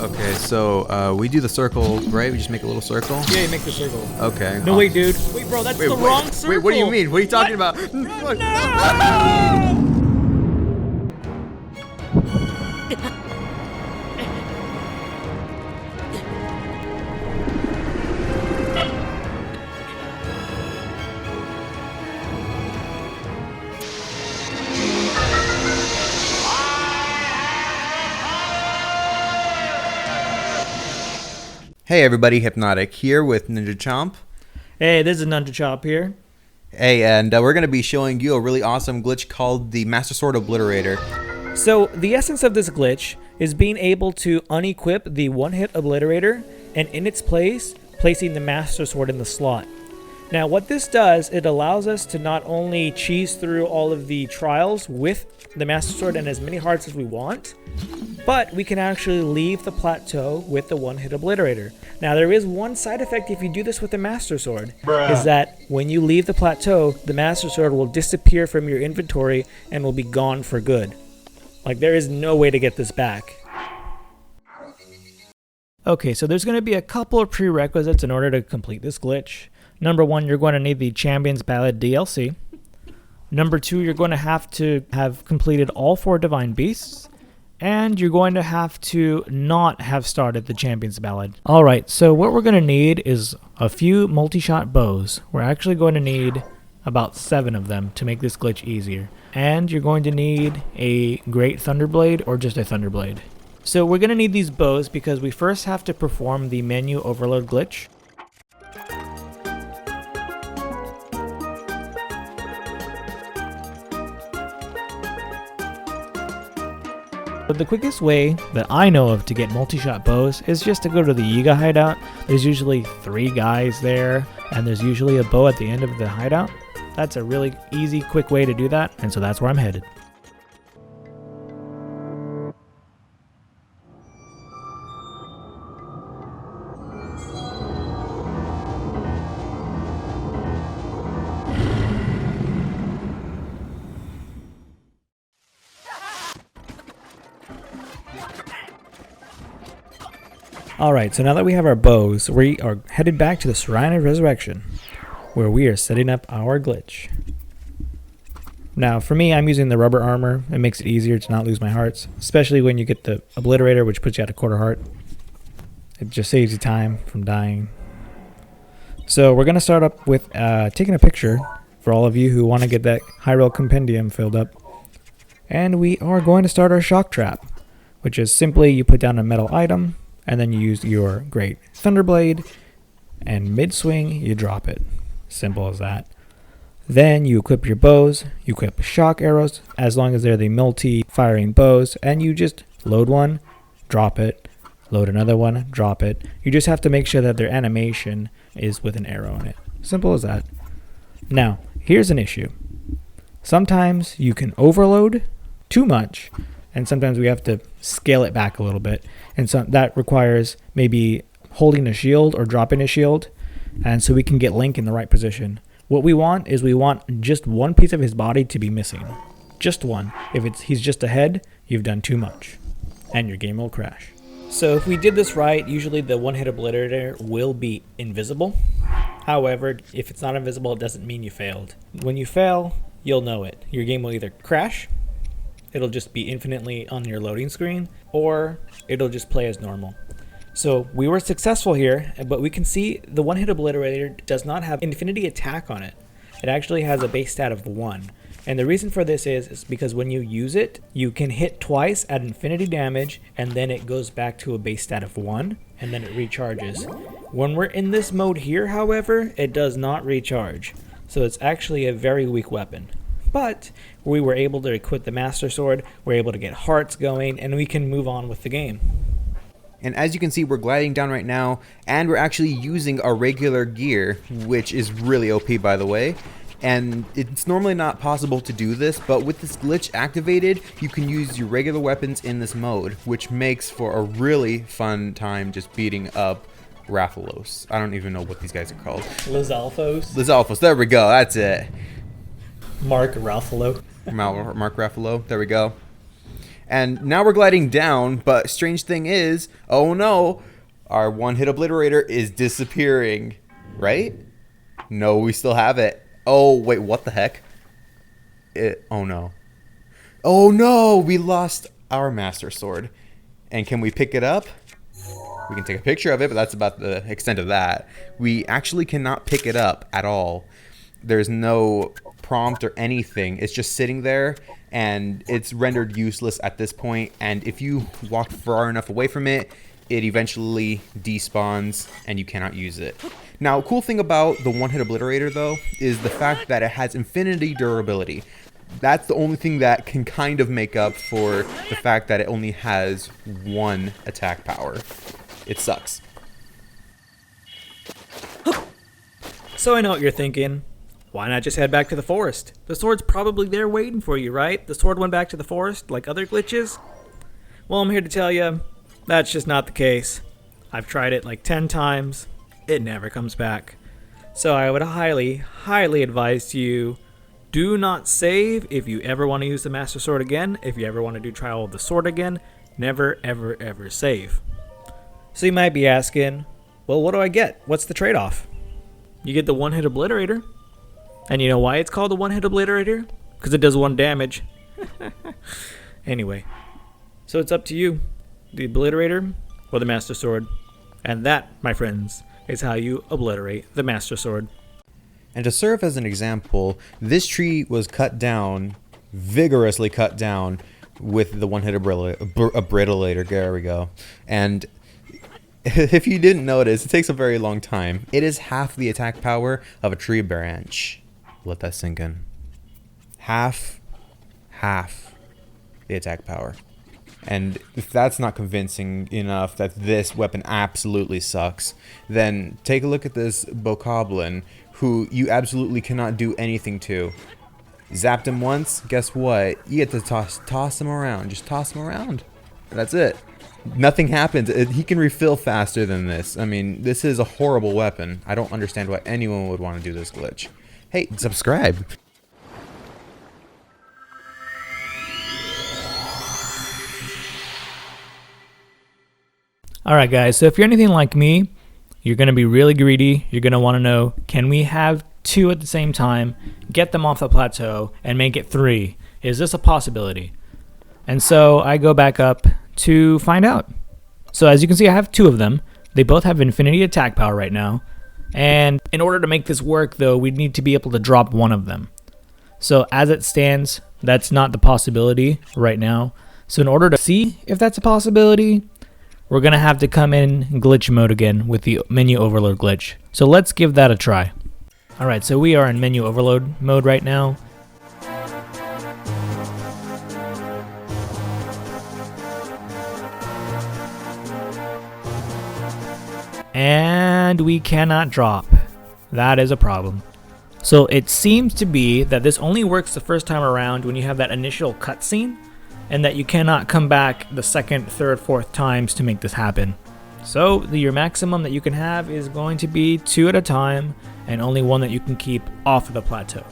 Okay, so we do the circle, right? We just make a little circle? Yeah, you make the circle. Okay. No, wait, dude. Wait, bro, that's the wrong circle. Wait, what do you mean? What are you talking about? No! Hey everybody, Hypnotic here with Ninja Chomp. Hey, this is Nunja Chomp here. Hey, and we're going to be showing you a really awesome glitch called the Master Sword Obliterator. So, the essence of this glitch is being able to unequip the One Hit Obliterator and in its place, placing the Master Sword in the slot. Now, what this does, it allows us to not only cheese through all of the trials with the Master Sword and as many hearts as we want, but we can actually leave the plateau with the One Hit Obliterator. Now, there is one side effect if you do this with the Master Sword, is that when you leave the plateau, the Master Sword will disappear from your inventory and will be gone for good. Like, there is no way to get this back. Okay, so there's going to be a couple of prerequisites in order to complete this glitch. Number one, you're going to need the Champion's Ballad DLC. Number two, you're going to have completed all 4 Divine Beasts. And you're going to have to not have started the Champion's Ballad. Alright, so what we're going to need is a few multi-shot bows. We're actually going to need about 7 of them to make this glitch easier. And you're going to need a Great Thunderblade or just a Thunderblade. So we're going to need these bows because we first have to perform the menu overload glitch. But the quickest way that I know of to get multi-shot bows is just to go to the Yiga hideout. There's usually 3 guys there, and there's usually a bow at the end of the hideout. That's a really easy, quick way to do that, and so that's where I'm headed. Alright, so now that we have our bows, we are headed back to the Shrine of Resurrection, where we are setting up our glitch. Now, for me, I'm using the rubber armor. It makes it easier to not lose my hearts, especially when you get the Obliterator, which puts you at a quarter heart. It just saves you time from dying. So we're going to start up with taking a picture for all of you who want to get that Hyrule Compendium filled up. And we are going to start our shock trap, which is simply you put down a metal item, and then you use your Great Thunderblade, and mid-swing, you drop it. Simple as that. Then you equip your bows, you equip shock arrows, as long as they're the multi-firing bows, and you just load one, drop it, load another one, drop it. You just have to make sure that their animation is with an arrow in it. Simple as that. Now, here's an issue. Sometimes you can overload too much, and sometimes we have to scale it back a little bit. And so that requires maybe holding a shield or dropping a shield, and so we can get Link in the right position. What we want is we want just one piece of his body to be missing. Just one. If he's just ahead, you've done too much, and your game will crash. So if we did this right, usually the One Hit Obliterator will be invisible. However, if it's not invisible, it doesn't mean you failed. When you fail, you'll know it. Your game will either crash, it'll just be infinitely on your loading screen, or it'll just play as normal. So we were successful here, but we can see the One Hit Obliterator does not have infinity attack on it. It actually has a base stat of 1. And the reason for this is because when you use it, you can hit twice at infinity damage, and then it goes back to a base stat of 1, and then it recharges. When we're in this mode here, however, it does not recharge. So it's actually a very weak weapon. But we were able to equip the Master Sword, we're able to get hearts going, and we can move on with the game. And as you can see, we're gliding down right now, and we're actually using our regular gear, which is really OP, by the way. And it's normally not possible to do this, but with this glitch activated, you can use your regular weapons in this mode, which makes for a really fun time just beating up Rathalos. I don't even know what these guys are called. Lizalfos. Lizalfos, there we go, that's it. Mark Ruffalo. Mark Ruffalo, there we go. And now we're gliding down, but strange thing is, oh no, our One Hit Obliterator is disappearing, right? No, we still have it. Oh, wait, what the heck? Oh no. Oh no, we lost our Master Sword. And can we pick it up? We can take a picture of it, but that's about the extent of that. We actually cannot pick it up at all. There's no prompt or anything. It's just sitting there, and it's rendered useless at this point. And if you walk far enough away from it, it eventually despawns, and you cannot use it. Now, cool thing about the One Hit Obliterator, though, is the fact that it has infinity durability. That's the only thing that can kind of make up for the fact that it only has one attack power. It sucks. So I know what you're thinking. Why not just head back to the forest? The sword's probably there waiting for you, right? The sword went back to the forest like other glitches? Well, I'm here to tell you, that's just not the case. I've tried it like 10 times. It never comes back. So I would highly, highly advise you, do not save if you ever want to use the Master Sword again. If you ever want to do Trial of the Sword again, never, ever, ever save. So you might be asking, well, what do I get? What's the trade-off? You get the One Hit Obliterator. And you know why it's called the One Hit Obliterator? Because it does 1 damage. Anyway, so it's up to you. The Obliterator or the Master Sword. And that, my friends, is how you obliterate the Master Sword. And to serve as an example, this tree was cut down, vigorously cut down, with the One Hit Obliterator. There we go. And if you didn't notice, it takes a very long time. It is half the attack power of a tree branch. Let that sink in. Half the attack power. And if that's not convincing enough that this weapon absolutely sucks, then take a look at this Bokoblin, who you absolutely cannot do anything to. Zapped him once, guess what? You get to toss him around. Just toss him around. That's it. Nothing happens. He can refill faster than this. I mean, this is a horrible weapon. I don't understand why anyone would want to do this glitch. Hey, subscribe. Alright guys, so if you're anything like me, you're going to be really greedy. You're going to want to know, can we have 2 at the same time, get them off the plateau, and make it 3? Is this a possibility? And so I go back up to find out. So as you can see, I have 2 of them. They both have infinity attack power right now. And in order to make this work, though, we need to be able to drop one of them. So as it stands, that's not the possibility right now. So in order to see if that's a possibility, we're going to have to come in glitch mode again with the menu overload glitch. So let's give that a try. Alright, so we are in menu overload mode right now. And we cannot drop. That is a problem. So it seems to be that this only works the first time around when you have that initial cutscene, and that you cannot come back the 2nd, 3rd, 4th times to make this happen. So your maximum that you can have is going to be 2 at a time, and only 1 that you can keep off of the plateau.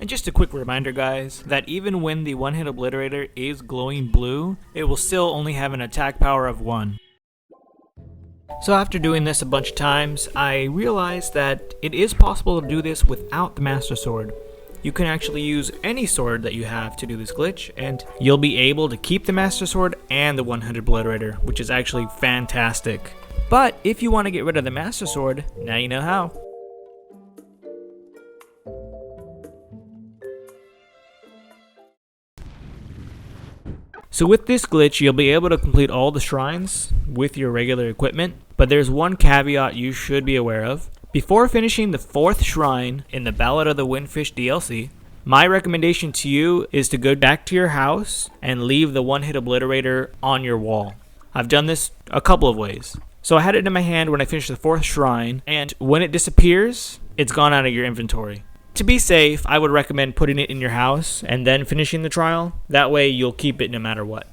And just a quick reminder guys, that even when the One Hit Obliterator is glowing blue, it will still only have an attack power of 1. So after doing this a bunch of times, I realized that it is possible to do this without the Master Sword. You can actually use any sword that you have to do this glitch, and you'll be able to keep the Master Sword and the One Hit Obliterator, which is actually fantastic. But if you want to get rid of the Master Sword, now you know how. So with this glitch, you'll be able to complete all the shrines with your regular equipment, but there's one caveat you should be aware of. Before finishing the 4th shrine in the Ballad of the Windfish DLC, my recommendation to you is to go back to your house and leave the One Hit Obliterator on your wall. I've done this a couple of ways. So I had it in my hand when I finished the 4th shrine, and when it disappears, it's gone out of your inventory. To be safe, I would recommend putting it in your house and then finishing the trial. That way you'll keep it no matter what.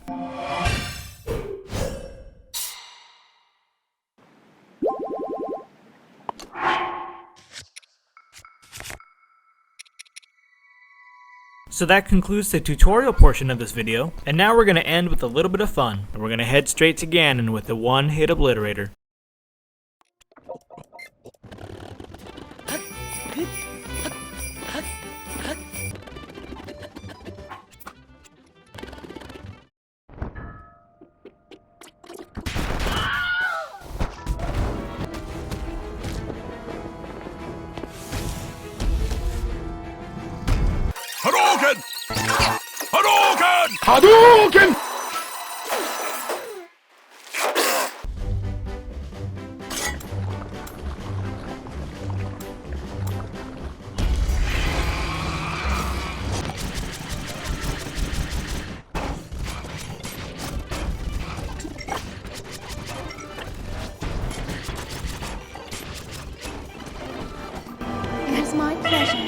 So that concludes the tutorial portion of this video, and now we're going to end with a little bit of fun, and we're going to head straight to Ganon with the One Hit Obliterator. Hadouken! Hadouken! Hadouken! It is my pleasure.